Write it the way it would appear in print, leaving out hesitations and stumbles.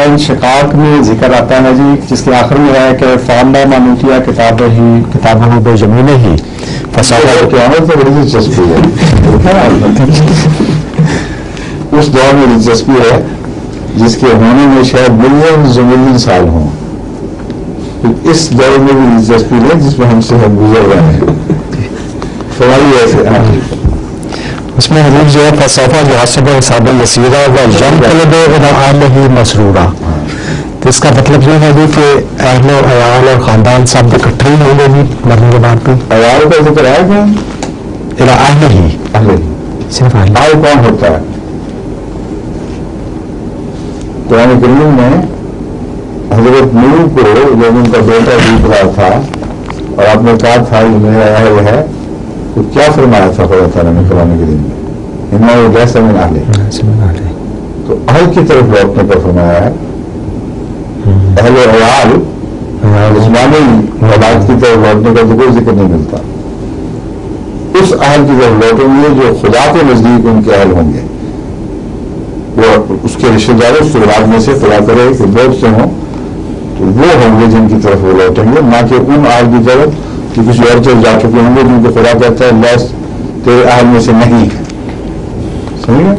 انشقاق میں ذکر آتا ہے جی، جس کے آخر میں ہے کہ فاندہ مانوتیا کتابوں بے زمینیں ہی فساد قیامت میں بڑی دلچسپی ہے. اس دور میں دلچسپی ہے جس کے ہونے میں شاید ملین سال ہوں. اس دور میں بھی دلچسپی ہے جس میں ہم سے ہم گزر رہے ہیں. سوال ایسے اس میں حضور جو ہے فلسفہ جو حسب حساب یسیرہ و جم طلب علیہ مسرورہ، تو اس کا مطلب یہ ہے جی کہ اہل و عیال اور خاندان سب اکٹھے ہی ہوں گے جی مرنے کے بعد بھی. عیال کا ذکر ہے کیا؟ اہل ہی صرف عیال کون ہوتا ہے؟ قرآن کریم میں حضرت نوح کو جب ان کا بیٹا ڈوب رہا تھا اور آپ نے کہا تھا یہ میرا اہل ہے، تو کیا فرمایا تھا خدا تعالیٰ نے قرآن کریم میں؟ انہوں جیسا من اہل، تو اہل کی طرف لوٹنے کا فرمایا ہے. اہل و عیال جسمانی اولاد کی طرف لوٹنے کا تو کوئی ذکر نہیں ملتا. اس اہل کی طرف لوٹیں گے جو خدا کے نزدیک ان کے اہل ہوں گے، وہ اس کے رشتے دار اس کے بعد میں سے خدا کرے کہ بہت سے ہوں تو وہ ہوں گے جن کی طرف وہ لوٹیں گے، نہ کہ ان اہل کی طرف کہ کسی اور طرف جا چکے ہوں گے جن کو خدا کہتا ہے لیس تیرے اہل میں سے نہیں ہے. سمجھ گئے؟